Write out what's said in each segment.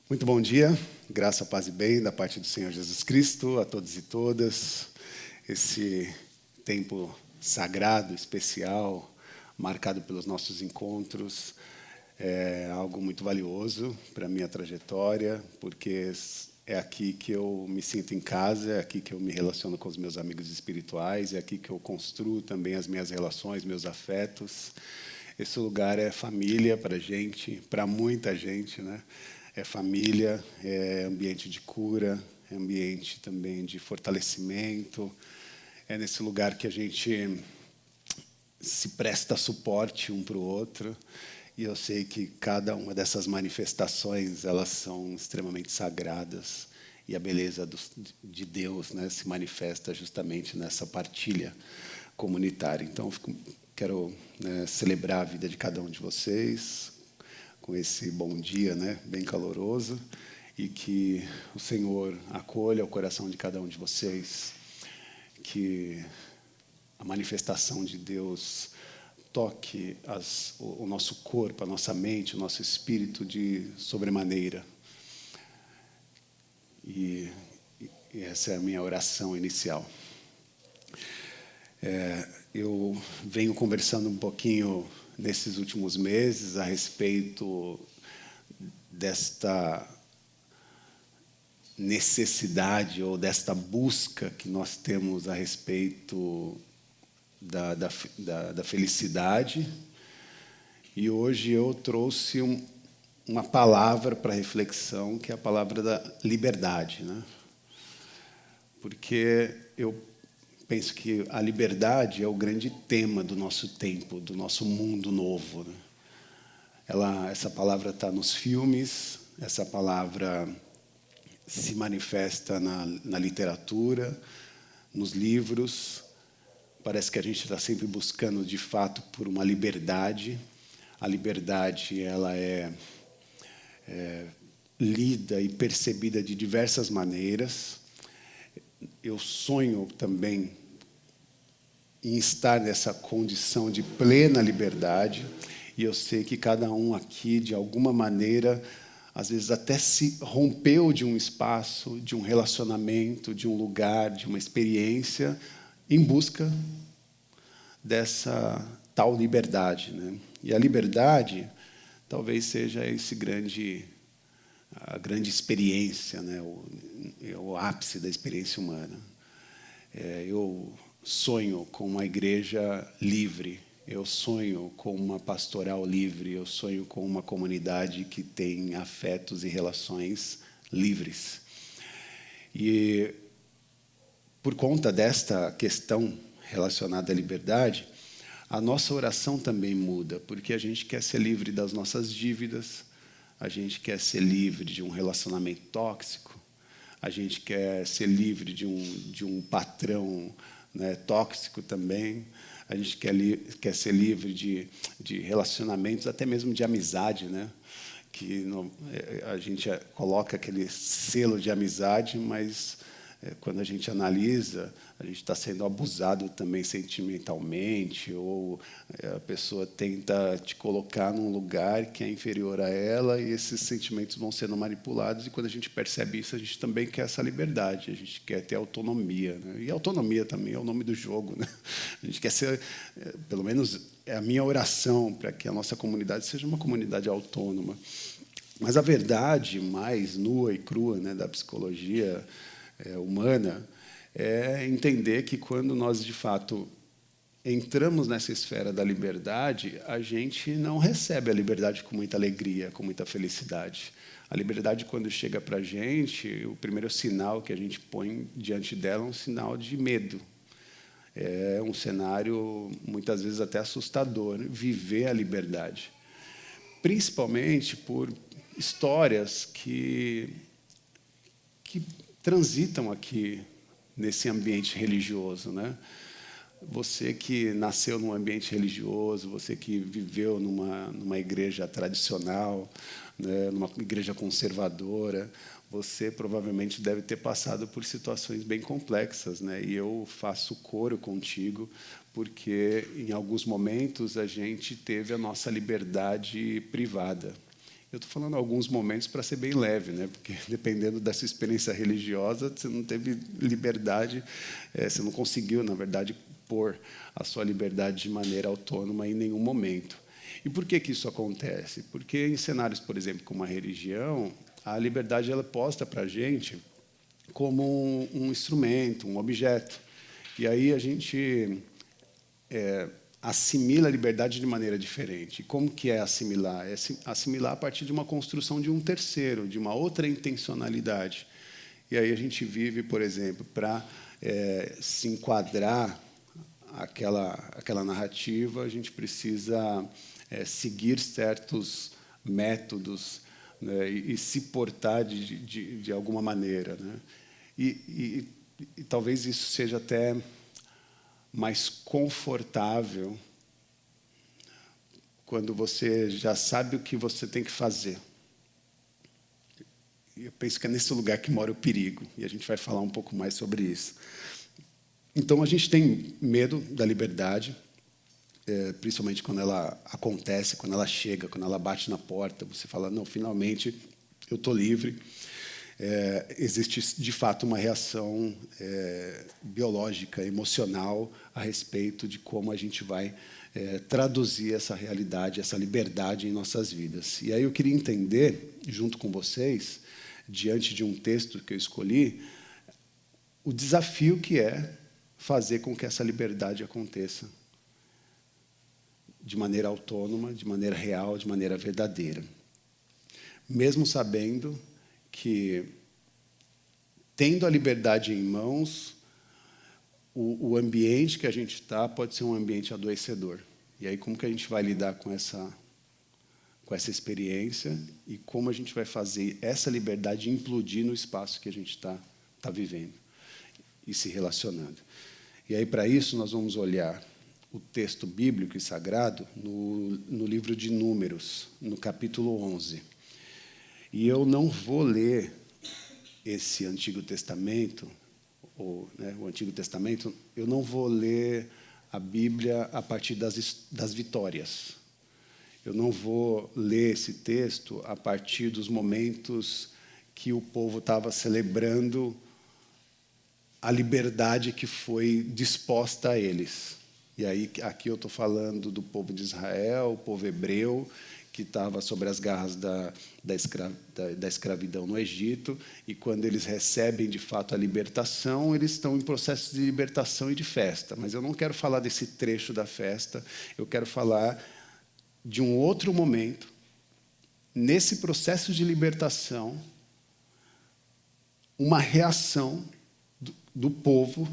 Muito bom dia, graça, paz e bem da parte do Senhor Jesus Cristo a todos e todas. Esse tempo sagrado, especial, marcado pelos nossos encontros, é algo muito valioso para a minha trajetória, porque é aqui que eu me sinto em casa, é aqui que eu me relaciono com os meus amigos espirituais, é aqui que eu construo também as minhas relações, meus afetos. Esse lugar é família para a gente, para muita gente, né? É família, é ambiente de cura, é ambiente também de fortalecimento. É nesse lugar que a gente se presta suporte um para o outro. E eu sei que cada uma dessas manifestações, elas são extremamente sagradas. E a beleza de Deus, né, se manifesta justamente nessa partilha comunitária. Então, quero, né, celebrar a vida de cada um de vocês com esse bom dia, né, bem caloroso, e que o Senhor acolha o coração de cada um de vocês, que a manifestação de Deus toque o nosso corpo, a nossa mente, o nosso espírito de sobremaneira. E essa é a minha oração inicial. Eu venho conversando um pouquinho nesses últimos meses a respeito desta necessidade ou desta busca que nós temos a respeito da felicidade. E hoje eu trouxe uma palavra para reflexão, que é a palavra da liberdade, né? Porque eu penso que a liberdade é o grande tema do nosso tempo, do nosso mundo novo, né? Essa palavra está nos filmes, essa palavra se manifesta na literatura, nos livros. Parece que a gente está sempre buscando, de fato, por uma liberdade. A liberdade ela é lida e percebida de diversas maneiras. Eu sonho também em estar nessa condição de plena liberdade, e eu sei que cada um aqui, de alguma maneira, às vezes até se rompeu de um espaço, de um relacionamento, de um lugar, de uma experiência, em busca dessa tal liberdade, né? E a liberdade talvez seja a grande experiência, né? O ápice da experiência humana. Eu sonho com uma igreja livre, eu sonho com uma pastoral livre, eu sonho com uma comunidade que tem afetos e relações livres. E por conta desta questão relacionada à liberdade, a nossa oração também muda, porque a gente quer ser livre das nossas dívidas, a gente quer ser livre de um relacionamento tóxico, a gente quer ser livre de um patrão, né, tóxico também, a gente quer ser livre de relacionamentos, até mesmo de amizade, né? Que a gente coloca aquele selo de amizade, mas quando a gente analisa, a gente está sendo abusado também sentimentalmente, ou a pessoa tenta te colocar num lugar que é inferior a ela, e esses sentimentos vão sendo manipulados, e quando a gente percebe isso, a gente também quer essa liberdade, a gente quer ter autonomia, né? E autonomia também é o nome do jogo, né? A gente quer ser, pelo menos é a minha oração, para que a nossa comunidade seja uma comunidade autônoma. Mas a verdade mais nua e crua, né, da psicologia humana é entender que quando nós, de fato, entramos nessa esfera da liberdade, a gente não recebe a liberdade com muita alegria, com muita felicidade. A liberdade, quando chega para a gente, o primeiro sinal que a gente põe diante dela é um sinal de medo. É um cenário, muitas vezes, até assustador, viver a liberdade. Principalmente por histórias que transitam aqui nesse ambiente religioso, né? Você que nasceu num ambiente religioso, você que viveu numa igreja tradicional, né, numa igreja conservadora, você provavelmente deve ter passado por situações bem complexas, né? E eu faço coro contigo, porque em alguns momentos a gente teve a nossa liberdade privada. Eu estou falando alguns momentos para ser bem leve, né? Porque dependendo dessa experiência religiosa, você não teve liberdade, você não conseguiu, na verdade, pôr a sua liberdade de maneira autônoma em nenhum momento. E por que isso acontece? Porque em cenários, por exemplo, como a religião, a liberdade ela é posta para a gente como um instrumento, um objeto. E aí a gente assimila a liberdade de maneira diferente. E como que é assimilar? É assimilar a partir de uma construção de um terceiro, de uma outra intencionalidade. E aí a gente vive, por exemplo, para se enquadrar aquela narrativa, a gente precisa seguir certos métodos, né, e se portar de alguma maneira, né? E talvez isso seja até mais confortável quando você já sabe o que você tem que fazer. E eu penso que é nesse lugar que mora o perigo, e a gente vai falar um pouco mais sobre isso. Então, a gente tem medo da liberdade, principalmente quando ela acontece, quando ela chega, quando ela bate na porta, você fala, não, finalmente eu estou livre. Existe, de fato, uma reação biológica, emocional, a respeito de como a gente vai traduzir essa realidade, essa liberdade em nossas vidas. E aí eu queria entender, junto com vocês, diante de um texto que eu escolhi, o desafio que é fazer com que essa liberdade aconteça de maneira autônoma, de maneira real, de maneira verdadeira. Mesmo sabendo que, tendo a liberdade em mãos, o ambiente que a gente está pode ser um ambiente adoecedor. E aí, como que a gente vai lidar com essa experiência e como a gente vai fazer essa liberdade implodir no espaço que a gente está vivendo e se relacionando? E aí, para isso, nós vamos olhar o texto bíblico e sagrado no livro de Números, no capítulo 11. E eu não vou ler esse Antigo Testamento, o Antigo Testamento, eu não vou ler a Bíblia a partir das vitórias. Eu não vou ler esse texto a partir dos momentos que o povo estava celebrando a liberdade que foi disposta a eles. E aí, aqui eu estou falando do povo de Israel, o povo hebreu, que estava sobre as garras da escravidão no Egito, e quando eles recebem, de fato, a libertação, eles estão em processo de libertação e de festa. Mas eu não quero falar desse trecho da festa, eu quero falar de um outro momento, nesse processo de libertação, uma reação do povo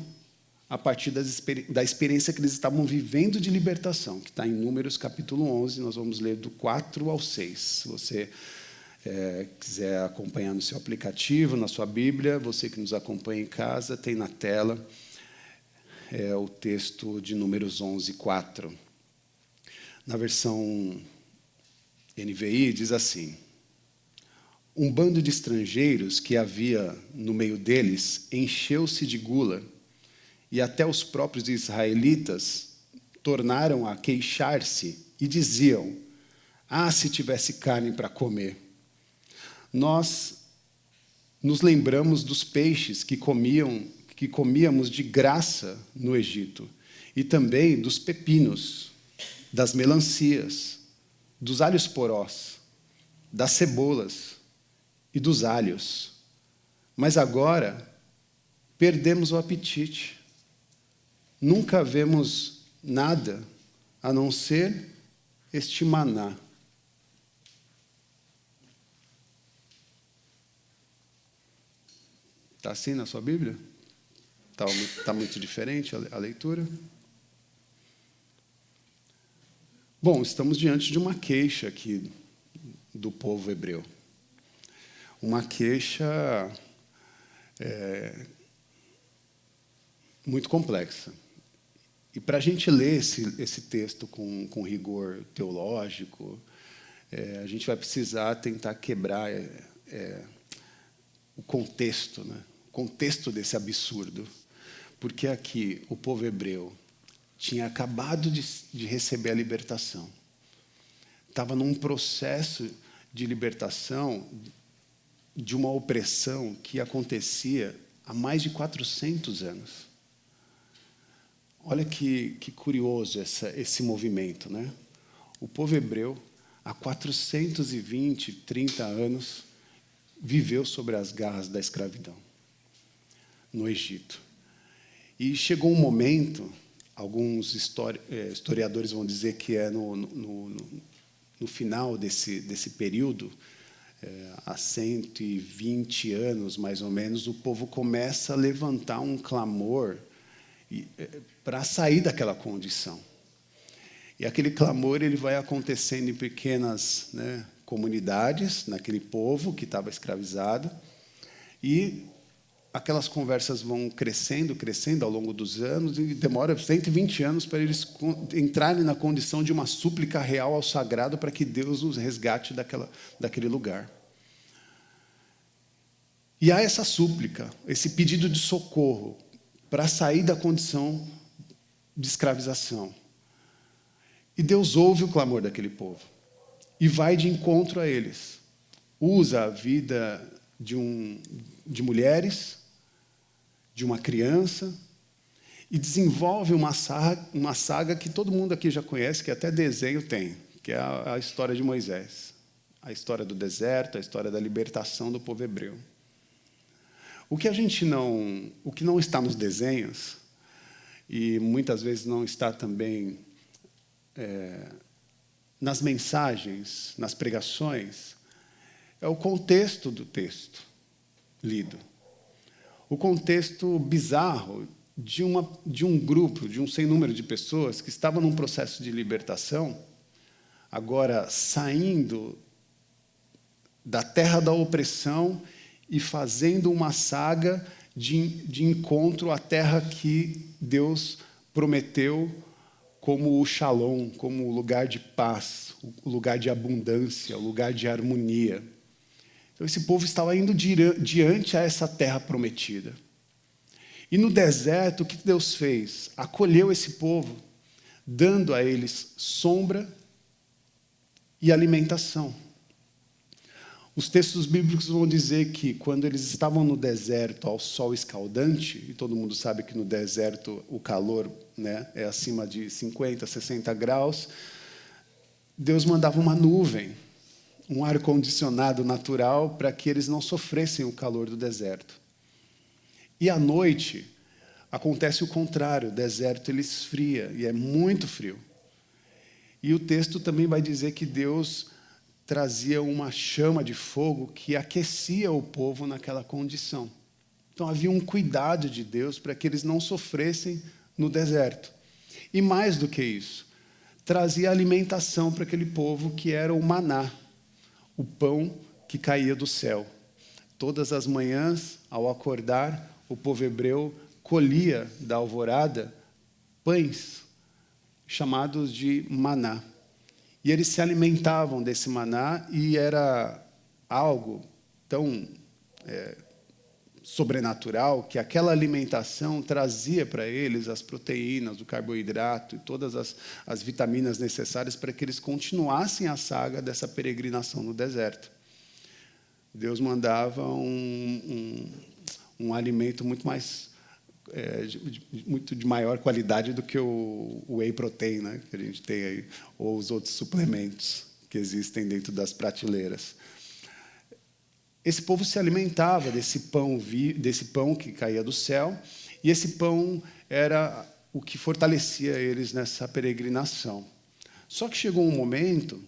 a partir da experiência que eles estavam vivendo de libertação, que está em Números, capítulo 11, nós vamos ler do 4 ao 6. Se você quiser acompanhar no seu aplicativo, na sua Bíblia, você que nos acompanha em casa, tem na tela o texto de Números 11, 4. Na versão NVI, diz assim: um bando de estrangeiros que havia no meio deles encheu-se de gula, e até os próprios israelitas tornaram a queixar-se e diziam: ah, se tivesse carne para comer. Nós nos lembramos dos peixes que comíamos de graça no Egito, e também dos pepinos, das melancias, dos alhos porós, das cebolas e dos alhos. Mas agora perdemos o apetite. Nunca vemos nada a não ser este maná. Está assim na sua Bíblia? Está muito diferente a leitura? Bom, estamos diante de uma queixa aqui do povo hebreu. Uma queixa muito complexa. E para a gente ler esse texto com rigor teológico, a gente vai precisar tentar quebrar o contexto, né? O contexto desse absurdo. Porque aqui o povo hebreu tinha acabado de receber a libertação. Estava num processo de libertação de uma opressão que acontecia há mais de 400 anos. Olha que curioso esse movimento, né? O povo hebreu, há 420, 30 anos, viveu sobre as garras da escravidão no Egito. E chegou um momento, alguns historiadores vão dizer que é no final desse período, há 120 anos, mais ou menos, o povo começa a levantar um clamor para sair daquela condição. E aquele clamor ele vai acontecendo em pequenas, né, comunidades, naquele povo que estava escravizado, e aquelas conversas vão crescendo ao longo dos anos, e demora 120 anos para eles entrarem na condição de uma súplica real ao sagrado para que Deus os resgate daquele lugar. E há essa súplica, esse pedido de socorro para sair da condição de escravização. E Deus ouve o clamor daquele povo e vai de encontro a eles. Usa a vida de mulheres, de uma criança, e desenvolve uma saga que todo mundo aqui já conhece, que até desenho tem, que é a história de Moisés. A história do deserto, a história da libertação do povo hebreu. O que não está nos desenhos, e muitas vezes não está também nas mensagens, nas pregações, é o contexto do texto lido. O contexto bizarro de um grupo, de um sem número de pessoas que estavam num processo de libertação, agora saindo da terra da opressão e fazendo uma saga de encontro à terra que Deus prometeu como o Shalom, como o lugar de paz, o lugar de abundância, o lugar de harmonia. Então, esse povo estava indo diante a essa terra prometida. E no deserto, o que Deus fez? Acolheu esse povo, dando a eles sombra e alimentação. Os textos bíblicos vão dizer que, quando eles estavam no deserto, ao sol escaldante, e todo mundo sabe que no deserto o calor, né, é acima de 50, 60 graus, Deus mandava uma nuvem, um ar-condicionado natural, para que eles não sofressem o calor do deserto. E à noite, acontece o contrário, o deserto ele esfria, e é muito frio. E o texto também vai dizer que Deus trazia uma chama de fogo que aquecia o povo naquela condição. Então havia um cuidado de Deus para que eles não sofressem no deserto. E mais do que isso, trazia alimentação para aquele povo, que era o maná, o pão que caía do céu. Todas as manhãs, ao acordar, o povo hebreu colhia da alvorada pães chamados de maná. E eles se alimentavam desse maná, e era algo tão sobrenatural que aquela alimentação trazia para eles as proteínas, o carboidrato e todas as vitaminas necessárias para que eles continuassem a saga dessa peregrinação no deserto. Deus mandava um alimento muito mais muito de maior qualidade do que o whey protein, né, que a gente tem aí, ou os outros suplementos que existem dentro das prateleiras. Esse povo se alimentava desse pão que caía do céu, e esse pão era o que fortalecia eles nessa peregrinação. Só que chegou um momento,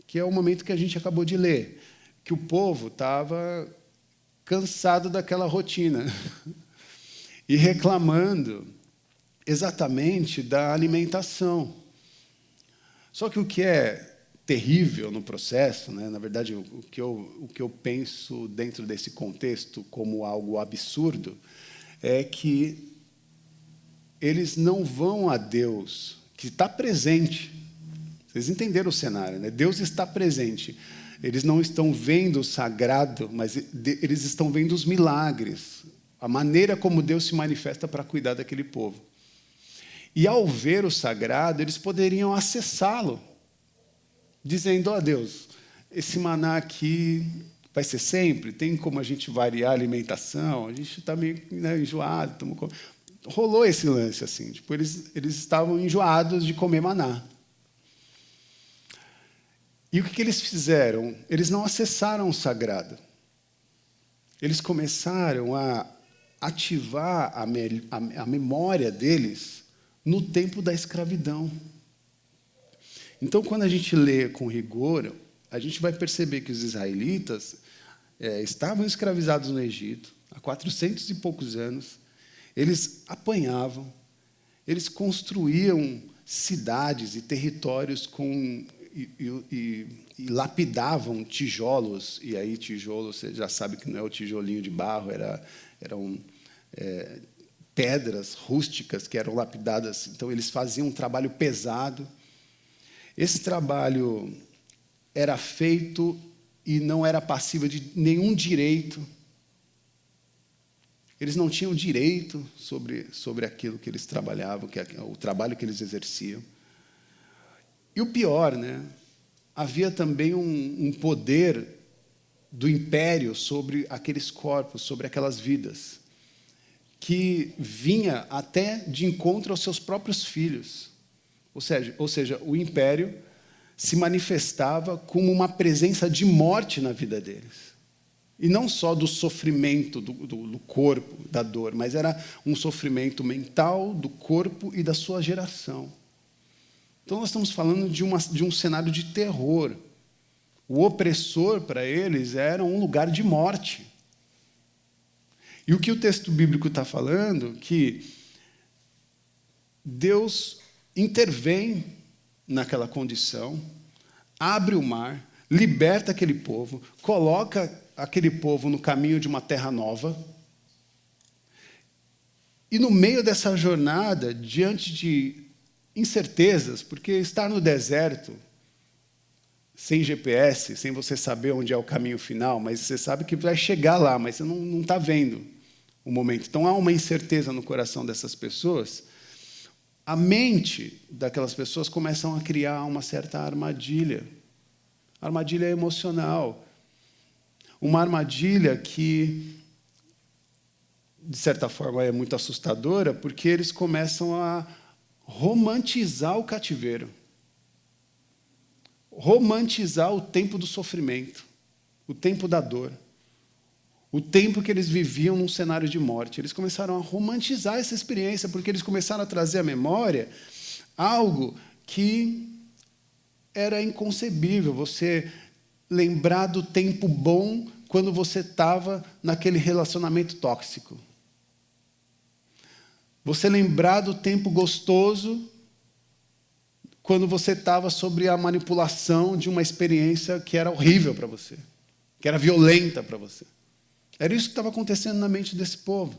que é o momento que a gente acabou de ler, que o povo estava cansado daquela rotina e reclamando exatamente da alimentação. Só que o que é terrível no processo, né, na verdade, o que eu penso dentro desse contexto como algo absurdo, é que eles não vão a Deus, que está presente. Vocês entenderam o cenário, né? Deus está presente. Eles não estão vendo o sagrado, mas eles estão vendo os milagres, a maneira como Deus se manifesta para cuidar daquele povo. E, ao ver o sagrado, eles poderiam acessá-lo, dizendo: ó Deus, esse maná aqui vai ser sempre? Tem como a gente variar a alimentação? A gente está meio, né, enjoado. Rolou esse lance, assim. Tipo, eles estavam enjoados de comer maná. E o que eles fizeram? Eles não acessaram o sagrado. Eles começaram a ativar a memória deles no tempo da escravidão. Então, quando a gente lê com rigor, a gente vai perceber que os israelitas estavam escravizados no Egito há 400 e poucos anos. Eles apanhavam, eles construíam cidades e territórios e lapidavam tijolos. E aí, tijolo, você já sabe que não é o tijolinho de barro, eram pedras rústicas que eram lapidadas. Então, eles faziam um trabalho pesado. Esse trabalho era feito e não era passível de nenhum direito. Eles não tinham direito sobre aquilo que eles trabalhavam, o trabalho que eles exerciam. E o pior, né? Havia também um poder do império sobre aqueles corpos, sobre aquelas vidas, que vinha até de encontro aos seus próprios filhos. Ou seja, o império se manifestava como uma presença de morte na vida deles. E não só do sofrimento do corpo, da dor, mas era um sofrimento mental, do corpo e da sua geração. Então, nós estamos falando de um cenário de terror. O opressor, para eles, era um lugar de morte. E o que o texto bíblico está falando, que Deus intervém naquela condição, abre o mar, liberta aquele povo, coloca aquele povo no caminho de uma terra nova. E no meio dessa jornada, diante de incertezas, porque estar no deserto, sem GPS, sem você saber onde é o caminho final, mas você sabe que vai chegar lá, mas você não está vendo o momento. Então, há uma incerteza no coração dessas pessoas. A mente daquelas pessoas começam a criar uma certa armadilha emocional, uma armadilha que, de certa forma, é muito assustadora, porque eles começam a romantizar o cativeiro, romantizar o tempo do sofrimento, o tempo da dor, o tempo que eles viviam num cenário de morte. Eles começaram a romantizar essa experiência, porque eles começaram a trazer à memória algo que era inconcebível. Você lembrar do tempo bom quando você estava naquele relacionamento tóxico. Você lembrar do tempo gostoso quando você estava sobre a manipulação de uma experiência que era horrível para você, que era violenta para você. Era isso que estava acontecendo na mente desse povo.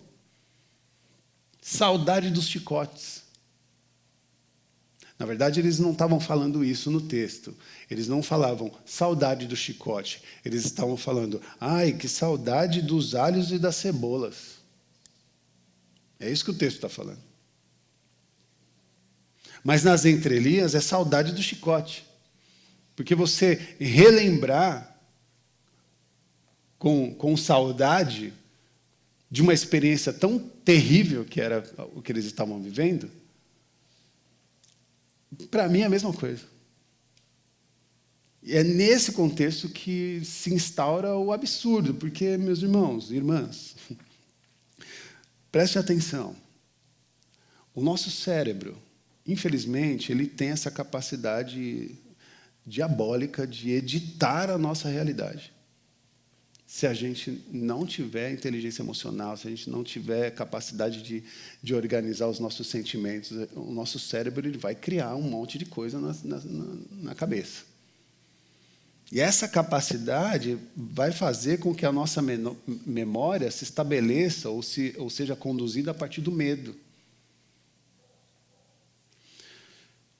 Saudade dos chicotes. Na verdade, eles não estavam falando isso no texto. Eles não falavam saudade do chicote. Eles estavam falando, ai, que saudade dos alhos e das cebolas. É isso que o texto está falando. Mas nas entrelinhas é saudade do chicote. Porque você relembrar com saudade de uma experiência tão terrível que era o que eles estavam vivendo, para mim é a mesma coisa. E é nesse contexto que se instaura o absurdo, porque, meus irmãos e irmãs, preste atenção. O nosso cérebro, infelizmente, ele tem essa capacidade diabólica de editar a nossa realidade. Se a gente não tiver inteligência emocional, se a gente não tiver capacidade de organizar os nossos sentimentos, o nosso cérebro ele vai criar um monte de coisa na cabeça. E essa capacidade vai fazer com que a nossa memória se estabeleça ou seja conduzida a partir do medo.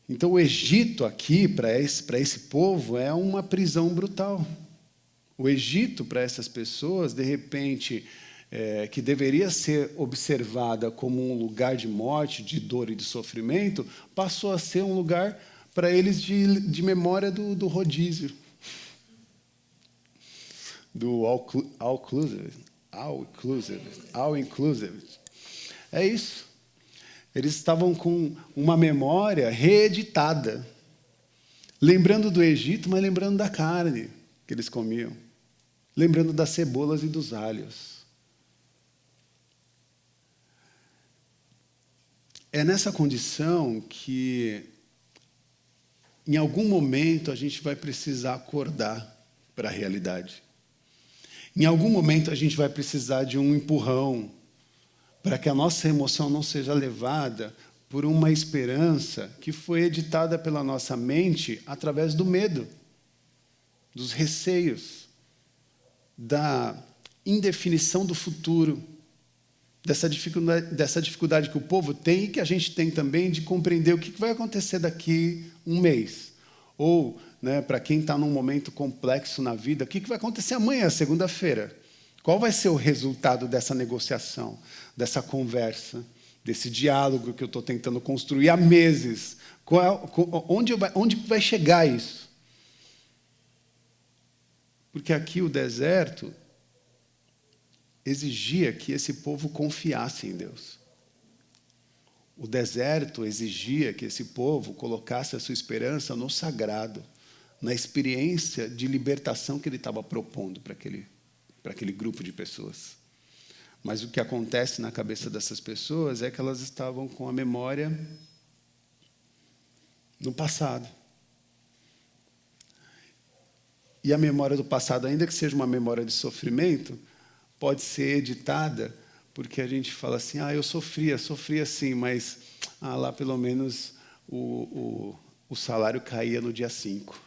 Então, o Egito aqui, para esse povo, é uma prisão brutal. O Egito, para essas pessoas, de repente, que deveria ser observada como um lugar de morte, de dor e de sofrimento, passou a ser um lugar, para eles, de memória do rodízio. do all inclusive. É isso. Eles estavam com uma memória reeditada, lembrando do Egito, mas lembrando da carne que eles comiam, lembrando das cebolas e dos alhos. É nessa condição que, em algum momento, a gente vai precisar acordar para a realidade. Em algum momento, a gente vai precisar de um empurrão para que a nossa emoção não seja levada por uma esperança que foi editada pela nossa mente através do medo, dos receios, da indefinição do futuro, dessa dificuldade que o povo tem e que a gente tem também de compreender o que vai acontecer daqui um mês. Ou, para quem está num momento complexo na vida, o que vai acontecer amanhã, segunda-feira? Qual vai ser o resultado dessa negociação, dessa conversa, desse diálogo que eu estou tentando construir há meses? Onde vai chegar isso? Porque aqui o deserto exigia que esse povo confiasse em Deus. O deserto exigia que esse povo colocasse a sua esperança no sagrado, na experiência de libertação que ele estava propondo para aquele grupo de pessoas. Mas o que acontece na cabeça dessas pessoas é que elas estavam com a memória no passado. E a memória do passado, ainda que seja uma memória de sofrimento, pode ser editada porque a gente fala assim, eu sofria sim, mas lá pelo menos o salário caía no dia 5.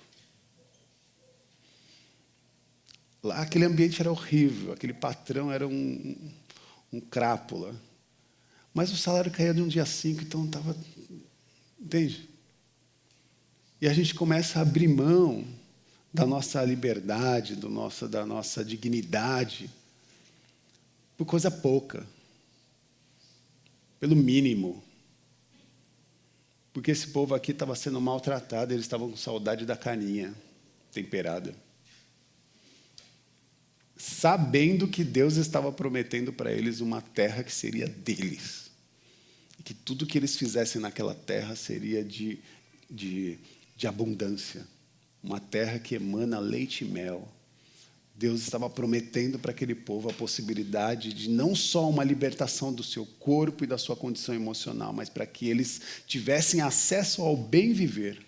Lá aquele ambiente era horrível, aquele patrão era um crápula. Mas o salário caía no dia 5, então estava... Entende? E a gente começa a abrir mão da nossa liberdade, da nossa dignidade, por coisa pouca, pelo mínimo. Porque esse povo aqui estava sendo maltratado, eles estavam com saudade da carninha temperada. Sabendo que Deus estava prometendo para eles uma terra que seria deles. E que tudo que eles fizessem naquela terra seria de abundância. Uma terra que emana leite e mel. Deus estava prometendo para aquele povo a possibilidade de não só uma libertação do seu corpo e da sua condição emocional, mas para que eles tivessem acesso ao bem viver.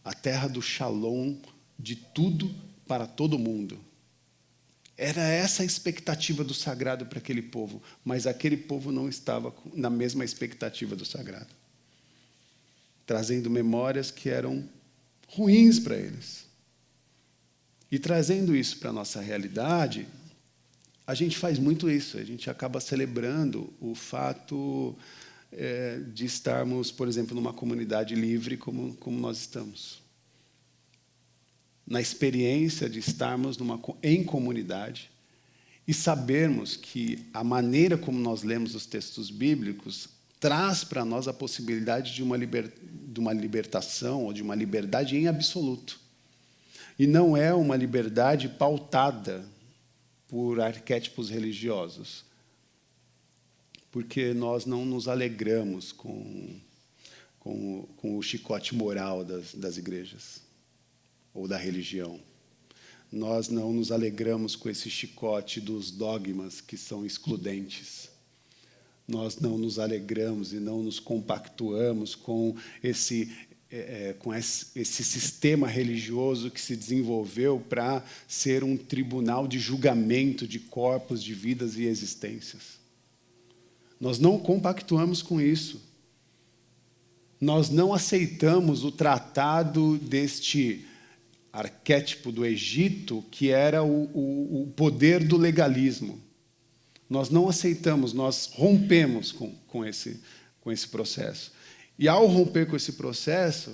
A terra do shalom, de tudo para todo mundo. Era essa a expectativa do sagrado para aquele povo, mas aquele povo não estava na mesma expectativa do sagrado, trazendo memórias que eram ruins para eles. E trazendo isso para a nossa realidade, a gente faz muito isso, a gente acaba celebrando o fato de estarmos, por exemplo, numa comunidade livre como nós estamos. Na experiência de estarmos em comunidade e sabermos que a maneira como nós lemos os textos bíblicos traz para nós a possibilidade de uma libertação ou de uma liberdade em absoluto. E não é uma liberdade pautada por arquétipos religiosos, porque nós não nos alegramos com o chicote moral das igrejas ou da religião. Nós não nos alegramos com esse chicote dos dogmas que são excludentes. Nós não nos alegramos e não nos compactuamos com esse sistema religioso que se desenvolveu para ser um tribunal de julgamento de corpos, de vidas e existências. Nós não compactuamos com isso. Nós não aceitamos o tratado deste arquétipo do Egito, que era o poder do legalismo. Nós não aceitamos, nós rompemos com esse processo. E, ao romper com esse processo,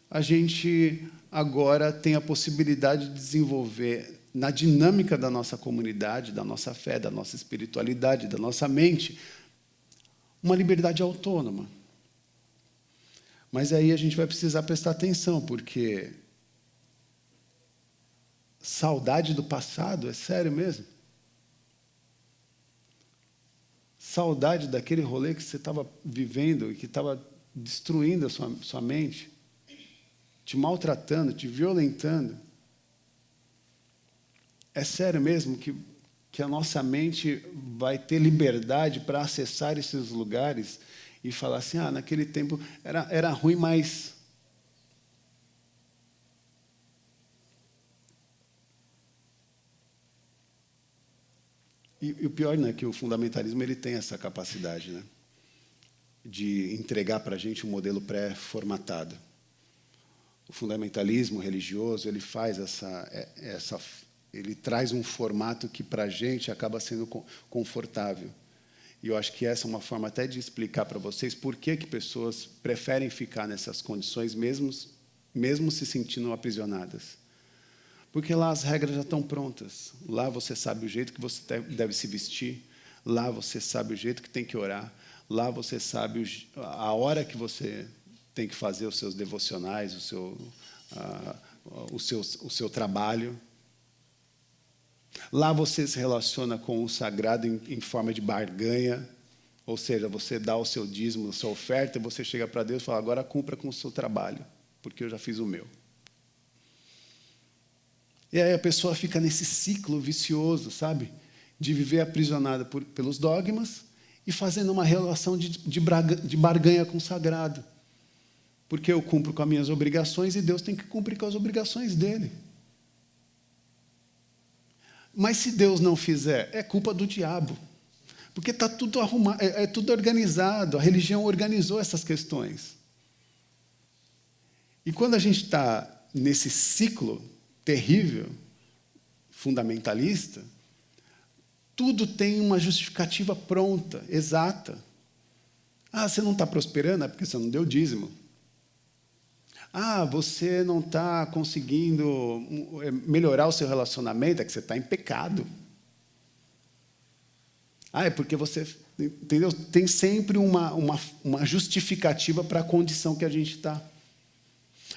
a gente agora tem a possibilidade de desenvolver, na dinâmica da nossa comunidade, da nossa fé, da nossa espiritualidade, da nossa mente, uma liberdade autônoma. Mas aí a gente vai precisar prestar atenção, porque Saudade do passado? É sério mesmo? Saudade daquele rolê que você estava vivendo e que estava destruindo a sua mente, te maltratando, te violentando? É sério mesmo que a nossa mente vai ter liberdade para acessar esses lugares e falar assim, naquele tempo era ruim, mas... E o pior, né, que o fundamentalismo ele tem essa capacidade, né, de entregar para a gente um modelo pré-formatado. O fundamentalismo religioso ele faz ele traz um formato que para a gente acaba sendo confortável. E eu acho que essa é uma forma até de explicar para vocês por que pessoas preferem ficar nessas condições mesmo se sentindo aprisionadas. Porque lá as regras já estão prontas. Lá você sabe o jeito que você deve se vestir. Lá você sabe o jeito que tem que orar. Lá você sabe a hora que você tem que fazer os seus devocionais, o seu trabalho. Lá você se relaciona com o sagrado em forma de barganha. Ou seja, você dá o seu dízimo, a sua oferta, e você chega para Deus e fala, agora cumpra com o seu trabalho, porque eu já fiz o meu. E aí a pessoa fica nesse ciclo vicioso, sabe? De viver aprisionada pelos dogmas e fazendo uma relação de barganha com o sagrado. Porque eu cumpro com as minhas obrigações e Deus tem que cumprir com as obrigações dele. Mas se Deus não fizer, é culpa do diabo. Porque está tudo arrumado, é tudo organizado, a religião organizou essas questões. E quando a gente está nesse ciclo terrível, fundamentalista, tudo tem uma justificativa pronta, exata. Você não está prosperando, é porque você não deu dízimo. Você não está conseguindo melhorar o seu relacionamento, é que você está em pecado. É porque você... Entendeu? Tem sempre uma justificativa para a condição que a gente está.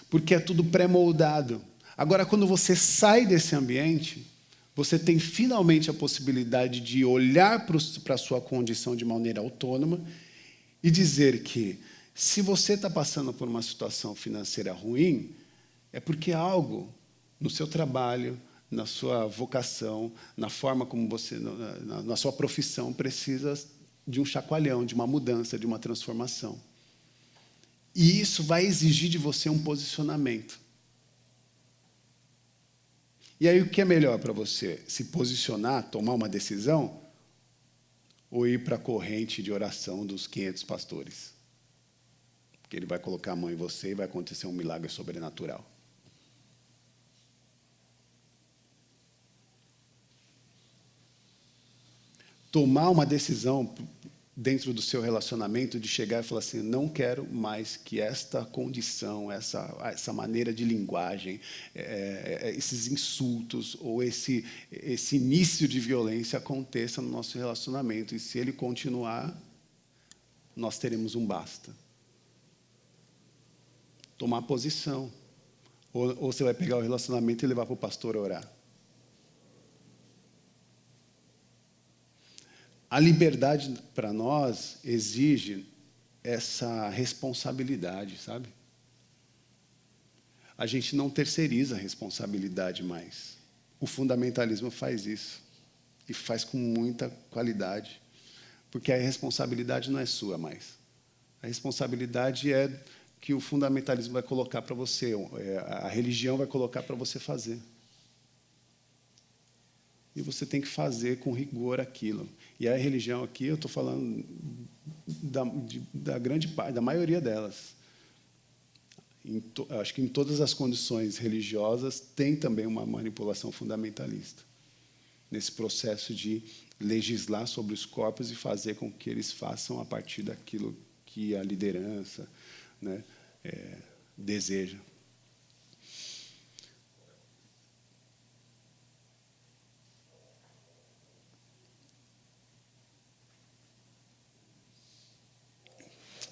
Porque é tudo pré-moldado. Agora, quando você sai desse ambiente, você tem finalmente a possibilidade de olhar para a sua condição de maneira autônoma e dizer que, se você está passando por uma situação financeira ruim, é porque algo no seu trabalho, na sua vocação, na forma como você, na sua profissão, precisa de um chacoalhão, de uma mudança, de uma transformação. E isso vai exigir de você um posicionamento. E aí, o que é melhor para você? Se posicionar, tomar uma decisão? Ou ir para a corrente de oração dos 500 pastores? Porque ele vai colocar a mão em você e vai acontecer um milagre sobrenatural. Tomar uma decisão dentro do seu relacionamento de chegar e falar assim, não quero mais que esta condição, essa maneira de linguagem, esses insultos ou esse início de violência aconteça no nosso relacionamento. E se ele continuar, nós teremos um basta. Tomar posição. Ou você vai pegar o relacionamento e levar para o pastor orar. A liberdade, para nós, exige essa responsabilidade, sabe? A gente não terceiriza a responsabilidade mais. O fundamentalismo faz isso. E faz com muita qualidade. Porque a responsabilidade não é sua mais. A responsabilidade é que o fundamentalismo vai colocar para você, a religião vai colocar para você fazer. E você tem que fazer com rigor aquilo. E a religião aqui, eu estou falando da grande parte, da maioria delas. Acho que em todas as condições religiosas tem também uma manipulação fundamentalista. Nesse processo de legislar sobre os corpos e fazer com que eles façam a partir daquilo que a liderança, né, deseja.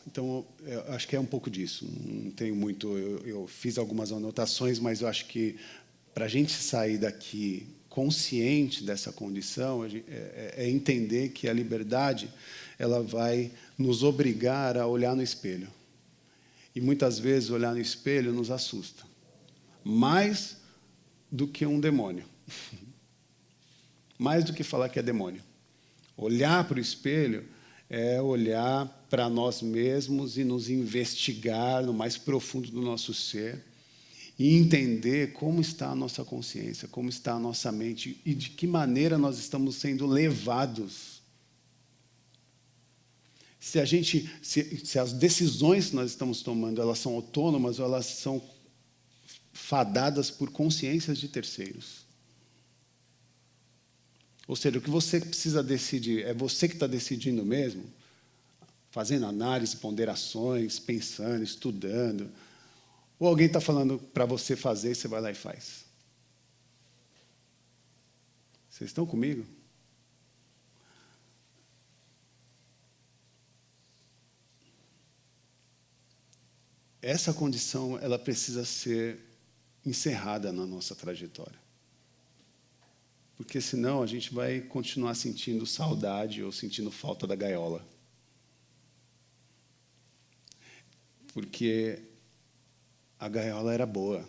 Então, eu acho que é um pouco disso. Não tenho muito... Eu fiz algumas anotações, mas eu acho que, para a gente sair daqui consciente dessa condição, é entender que a liberdade ela vai nos obrigar a olhar no espelho. E muitas vezes olhar no espelho nos assusta, mais do que um demônio. Mais do que falar que é demônio. Olhar para o espelho é olhar para nós mesmos e nos investigar no mais profundo do nosso ser e entender como está a nossa consciência, como está a nossa mente e de que maneira nós estamos sendo levados. Se as decisões que nós estamos tomando elas são autônomas ou elas são fadadas por consciências de terceiros. Ou seja, o que você precisa decidir, é você que está decidindo mesmo, fazendo análise, ponderações, pensando, estudando, ou alguém está falando para você fazer e você vai lá e faz? Vocês estão comigo? Essa condição ela precisa ser encerrada na nossa trajetória. Porque senão a gente vai continuar sentindo saudade ou sentindo falta da gaiola. Porque a gaiola era boa.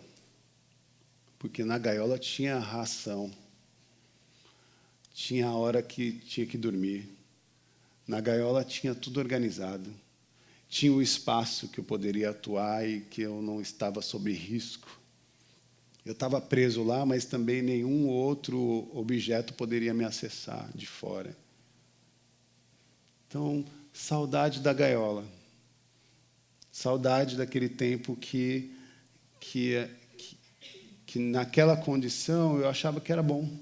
Porque na gaiola tinha ração. Tinha a hora que tinha que dormir. Na gaiola tinha tudo organizado. Tinha o espaço que eu poderia atuar e que eu não estava sob risco. Eu estava preso lá, mas também nenhum outro objeto poderia me acessar de fora. Então, saudade da gaiola. Saudade daquele tempo que naquela condição eu achava que era bom.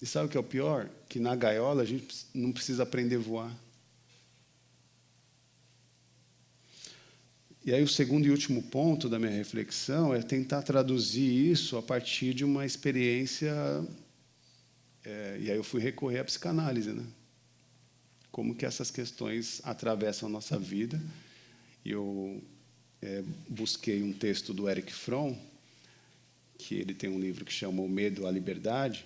E sabe o que é o pior? Que na gaiola a gente não precisa aprender a voar. E aí o segundo e último ponto da minha reflexão é tentar traduzir isso a partir de uma experiência... e aí eu fui recorrer à psicanálise, né? Como que essas questões atravessam a nossa vida. E eu busquei um texto do Erich Fromm, que ele tem um livro que chama O Medo à Liberdade,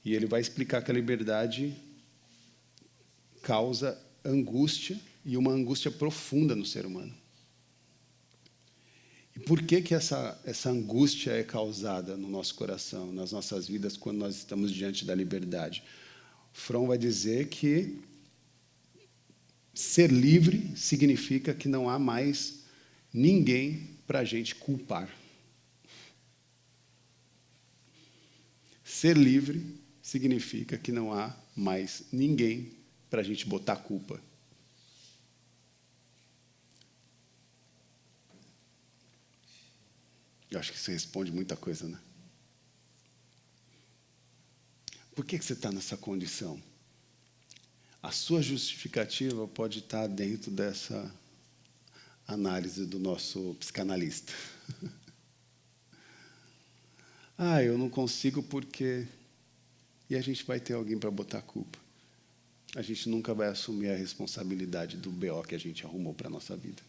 e ele vai explicar que a liberdade causa angústia, e uma angústia profunda no ser humano. E por que essa angústia é causada no nosso coração, nas nossas vidas, quando nós estamos diante da liberdade? Fromm vai dizer que ser livre significa que não há mais ninguém para a gente culpar. Ser livre significa que não há mais ninguém para a gente botar culpa. Eu acho que isso responde muita coisa, né? Por que você está nessa condição? A sua justificativa pode estar dentro dessa análise do nosso psicanalista. Eu não consigo porque... E a gente vai ter alguém para botar a culpa. A gente nunca vai assumir a responsabilidade do BO que a gente arrumou para a nossa vida.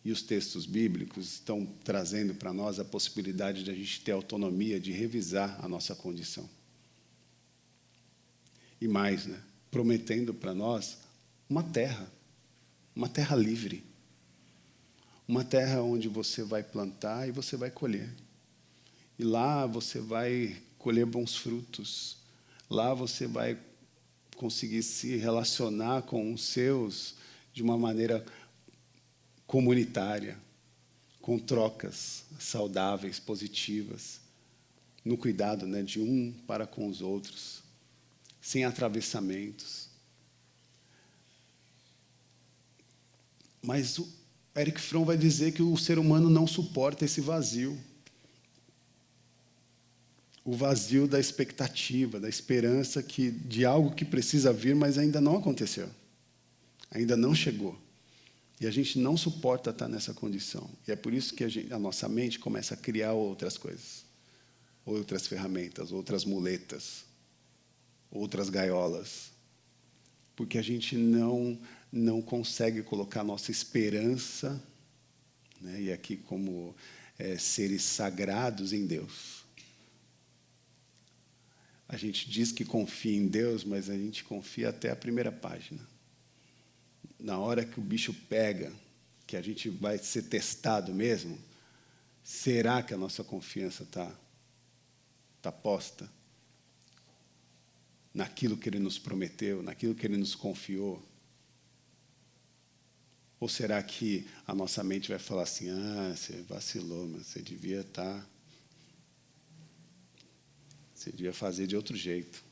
E os textos bíblicos estão trazendo para nós a possibilidade de a gente ter autonomia de revisar a nossa condição. E mais, né? Prometendo para nós uma terra livre. Uma terra onde você vai plantar e você vai colher. E lá você vai colher bons frutos. Lá você vai conseguir se relacionar com os seus de uma maneira comunitária, com trocas saudáveis, positivas, no cuidado, né, de um para com os outros, sem atravessamentos. Mas o Erich Fromm vai dizer que o ser humano não suporta esse vazio. O vazio da expectativa, da esperança de algo que precisa vir, mas ainda não aconteceu. Ainda não chegou. E a gente não suporta estar nessa condição. E é por isso que a nossa mente começa a criar outras coisas. Outras ferramentas, outras muletas, outras gaiolas. Porque a gente não consegue colocar nossa esperança né? E aqui como seres sagrados em Deus. A gente diz que confia em Deus, mas a gente confia até a primeira página. Na hora que o bicho pega, que a gente vai ser testado mesmo, será que a nossa confiança está posta naquilo que Ele nos prometeu, naquilo que Ele nos confiou? Ou será que a nossa mente vai falar assim, você vacilou, mas você devia você devia fazer de outro jeito.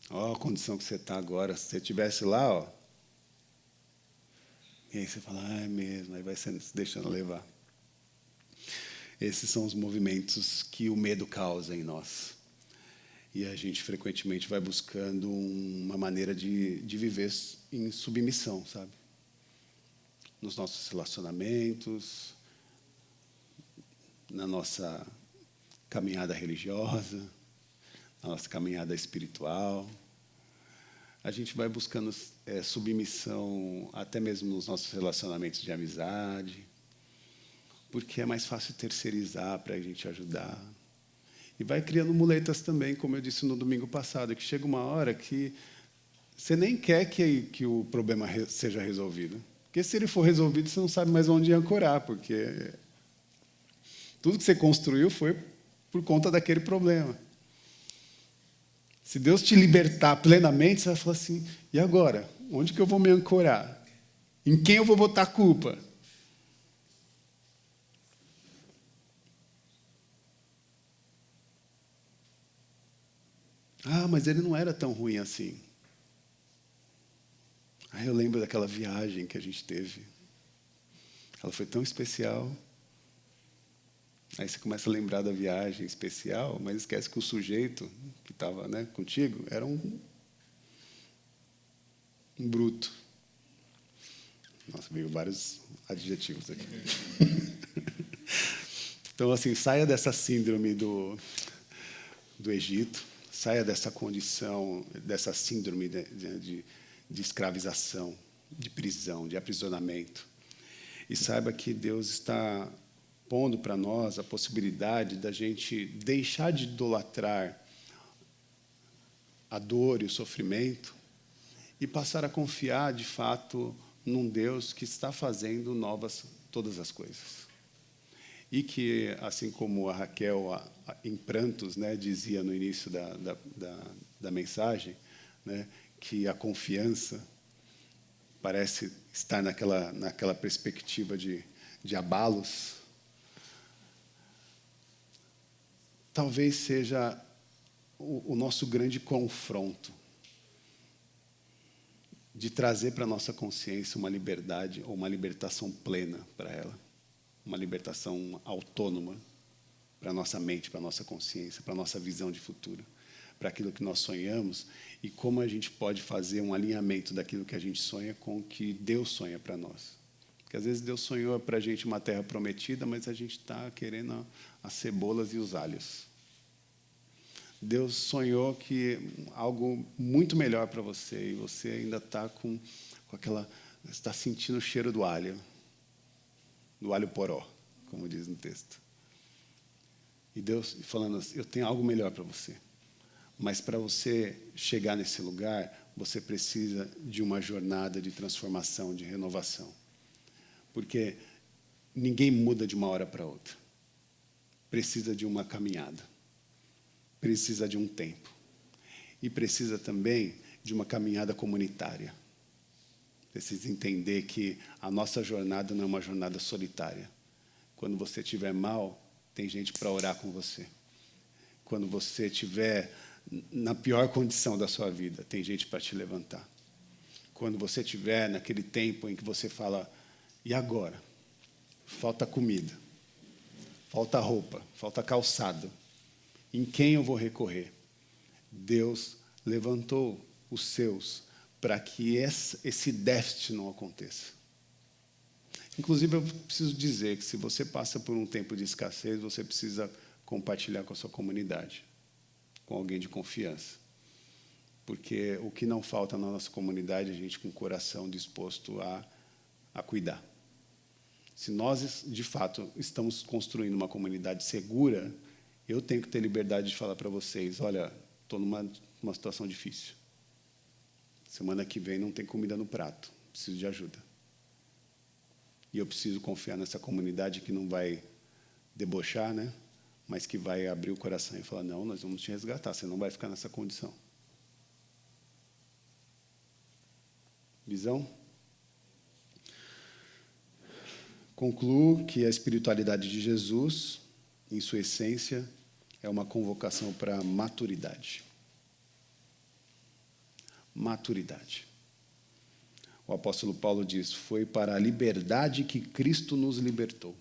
Ó, a condição que você está agora, se você estivesse lá, ó. E aí você fala, é mesmo, aí vai se deixando levar. Esses são os movimentos que o medo causa em nós. E a gente frequentemente vai buscando uma maneira de viver em submissão, sabe? Nos nossos relacionamentos, na nossa caminhada religiosa, na nossa caminhada espiritual. A gente vai buscando submissão até mesmo nos nossos relacionamentos de amizade, porque é mais fácil terceirizar para a gente ajudar. E vai criando muletas também, como eu disse no domingo passado, que chega uma hora que você nem quer que o problema seja resolvido. Porque se ele for resolvido, você não sabe mais onde ancorar, porque tudo que você construiu foi por conta daquele problema. Se Deus te libertar plenamente, você vai falar assim, e agora? Onde que eu vou me ancorar? Em quem eu vou botar a culpa? Mas ele não era tão ruim assim. Eu lembro daquela viagem que a gente teve. Ela foi tão especial. Aí você começa a lembrar da viagem especial, mas esquece que o sujeito que estava, né, contigo era um bruto. Nossa, veio vários adjetivos aqui. Então, assim, saia dessa síndrome do Egito, saia dessa condição, dessa síndrome de escravização, de prisão, de aprisionamento. E saiba que Deus está pondo para nós a possibilidade da gente deixar de idolatrar a dor e o sofrimento e passar a confiar, de fato, num Deus que está fazendo novas todas as coisas. E que, assim como a Raquel, em prantos, né, dizia no início da mensagem, né, que a confiança parece estar naquela perspectiva de abalos, talvez seja o nosso grande confronto de trazer para a nossa consciência uma liberdade ou uma libertação plena para ela, uma libertação autônoma para a nossa mente, para a nossa consciência, para a nossa visão de futuro, para aquilo que nós sonhamos e como a gente pode fazer um alinhamento daquilo que a gente sonha com o que Deus sonha para nós. Porque às vezes Deus sonhou para a gente uma terra prometida, mas a gente está querendo as cebolas e os alhos. Deus sonhou que algo muito melhor para você e você ainda está com aquela, está sentindo o cheiro do alho poró, como diz no texto. E Deus falando assim, eu tenho algo melhor para você. Mas para você chegar nesse lugar, você precisa de uma jornada de transformação, de renovação. Porque ninguém muda de uma hora para outra. Precisa de uma caminhada. Precisa de um tempo. E precisa também de uma caminhada comunitária. Precisa entender que a nossa jornada não é uma jornada solitária. Quando você estiver mal, tem gente para orar com você. Quando você estiver na pior condição da sua vida, tem gente para te levantar. Quando você estiver naquele tempo em que você fala, e agora? Falta comida, falta roupa, falta calçado. Em quem eu vou recorrer? Deus levantou os seus para que esse déficit não aconteça. Inclusive, eu preciso dizer que se você passa por um tempo de escassez, você precisa compartilhar com a sua comunidade, com alguém de confiança. Porque o que não falta na nossa comunidade é gente com o coração disposto a cuidar. Se nós, de fato, estamos construindo uma comunidade segura, eu tenho que ter liberdade de falar para vocês, olha, estou numa situação difícil. Semana que vem não tem comida no prato, preciso de ajuda. E eu preciso confiar nessa comunidade que não vai debochar, né? Mas que vai abrir o coração e falar, não, nós vamos te resgatar, você não vai ficar nessa condição. Visão? Concluo que a espiritualidade de Jesus, em sua essência, é uma convocação para a maturidade. Maturidade. O apóstolo Paulo diz, foi para a liberdade que Cristo nos libertou.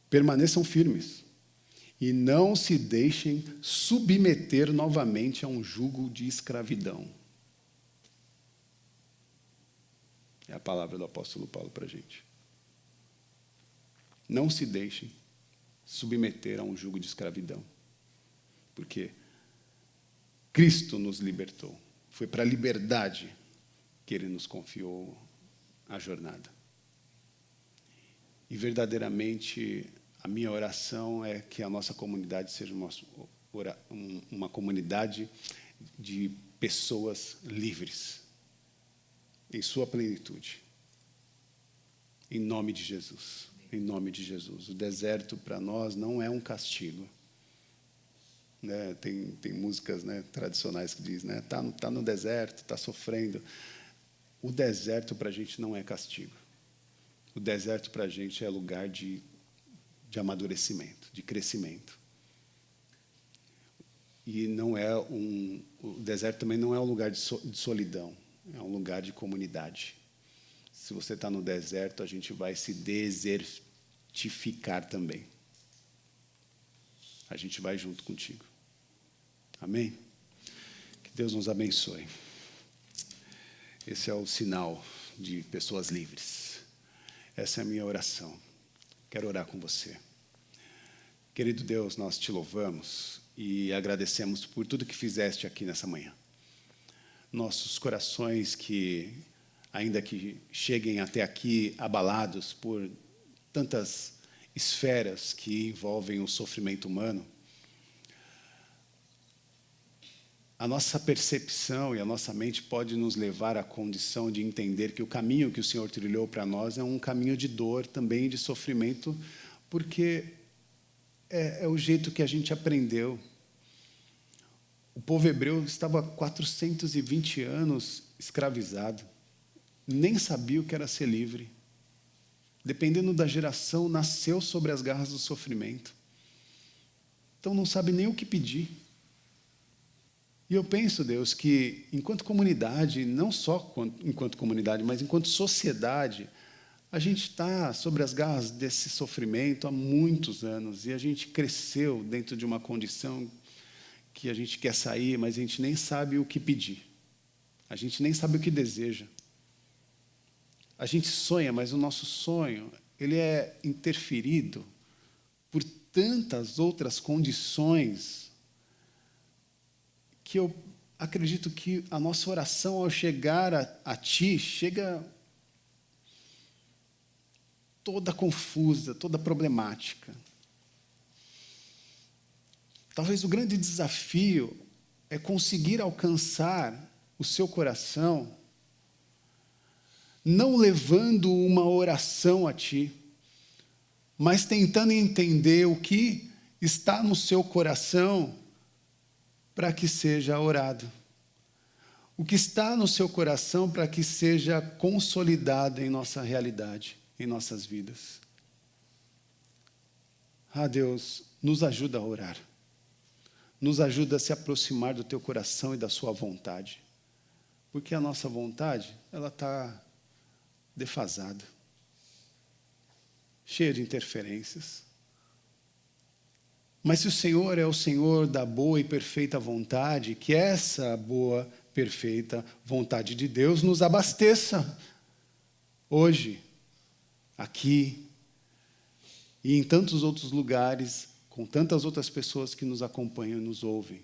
Permaneçam firmes e não se deixem submeter novamente a um jugo de escravidão. É a palavra do apóstolo Paulo para a gente. Não se deixem submeter a um jugo de escravidão. Porque Cristo nos libertou. Foi para a liberdade que Ele nos confiou a jornada. E verdadeiramente a minha oração é que a nossa comunidade seja uma comunidade de pessoas livres, em sua plenitude. Em nome de Jesus. Em nome de Jesus. O deserto para nós não é um castigo. Né? Tem músicas, né, tradicionais que dizem, né, tá no deserto, está sofrendo. O deserto para a gente não é castigo. O deserto para a gente é lugar de amadurecimento, de crescimento. E o deserto também não é um lugar de solidão, é um lugar de comunidade. Se você está no deserto, a gente vai se desertificar também. A gente vai junto contigo. Amém? Que Deus nos abençoe. Esse é o sinal de pessoas livres. Essa é a minha oração. Quero orar com você. Querido Deus, nós te louvamos e agradecemos por tudo que fizeste aqui nessa manhã. Nossos corações que, ainda que cheguem até aqui abalados por tantas esferas que envolvem o sofrimento humano, a nossa percepção e a nossa mente pode nos levar à condição de entender que o caminho que o Senhor trilhou para nós é um caminho de dor, também de sofrimento, porque é o jeito que a gente aprendeu. O povo hebreu estava há 420 anos escravizado, nem sabia o que era ser livre. Dependendo da geração, nasceu sobre as garras do sofrimento. Então não sabe nem o que pedir. E eu penso, Deus, que enquanto comunidade, não só enquanto comunidade, mas enquanto sociedade, a gente está sobre as garras desse sofrimento há muitos anos e a gente cresceu dentro de uma condição que a gente quer sair, mas a gente nem sabe o que pedir. A gente nem sabe o que deseja. A gente sonha, mas o nosso sonho, ele é interferido por tantas outras condições que eu acredito que a nossa oração, ao chegar a Ti, chega toda confusa, toda problemática. Talvez o grande desafio é conseguir alcançar o seu coração, não levando uma oração a Ti, mas tentando entender o que está no seu coração para que seja orado. O que está no seu coração para que seja consolidado em nossa realidade, em nossas vidas. Ah, Deus, nos ajuda a orar. Nos ajuda a se aproximar do Teu coração e da Sua vontade. Porque a nossa vontade, ela está defasada, cheia de interferências. Mas se o Senhor é o Senhor da boa e perfeita vontade, que essa boa, perfeita vontade de Deus nos abasteça hoje, aqui e em tantos outros lugares, com tantas outras pessoas que nos acompanham e nos ouvem.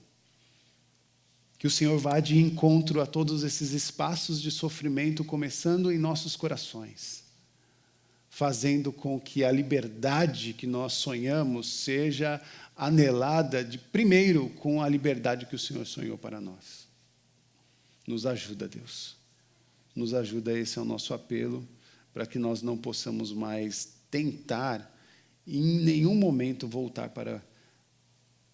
Que o Senhor vá de encontro a todos esses espaços de sofrimento, começando em nossos corações, fazendo com que a liberdade que nós sonhamos seja anelada primeiro com a liberdade que o Senhor sonhou para nós. Nos ajuda, Deus. Nos ajuda, esse é o nosso apelo, para que nós não possamos mais tentar, em nenhum momento, voltar para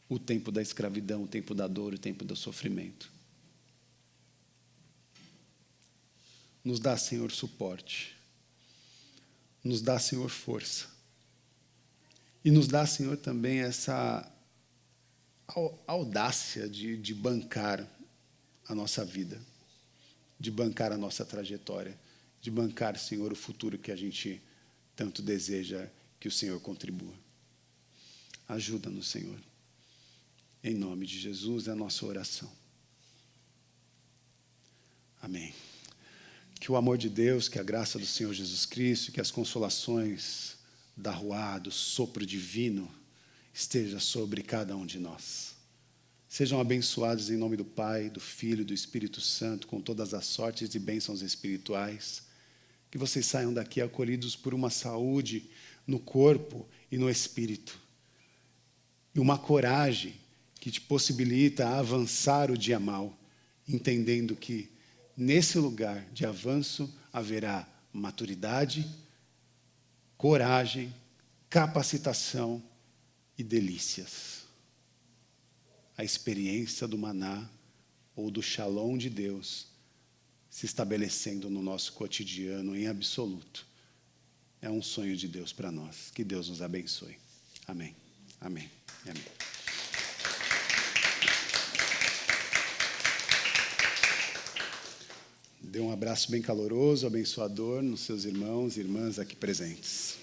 o tempo da escravidão, o tempo da dor, o tempo do sofrimento. Nos dá, Senhor, suporte. Nos dá, Senhor, força. E nos dá, Senhor, também essa audácia de bancar a nossa vida, de bancar a nossa trajetória, de bancar, Senhor, o futuro que a gente tanto deseja que o Senhor contribua. Ajuda-nos, Senhor. Em nome de Jesus é a nossa oração. Amém. Que o amor de Deus, que a graça do Senhor Jesus Cristo, que as consolações da Ruá, do sopro divino, esteja sobre cada um de nós. Sejam abençoados em nome do Pai, do Filho e do Espírito Santo, com todas as sortes e bênçãos espirituais. Que vocês saiam daqui acolhidos por uma saúde no corpo e no espírito. E uma coragem que te possibilita avançar o dia mal, entendendo que nesse lugar de avanço haverá maturidade, coragem, capacitação e delícias. A experiência do maná ou do shalom de Deus se estabelecendo no nosso cotidiano em absoluto. É um sonho de Deus para nós. Que Deus nos abençoe. Amém. Amém. Amém. Dê um abraço bem caloroso, abençoador nos seus irmãos e irmãs aqui presentes.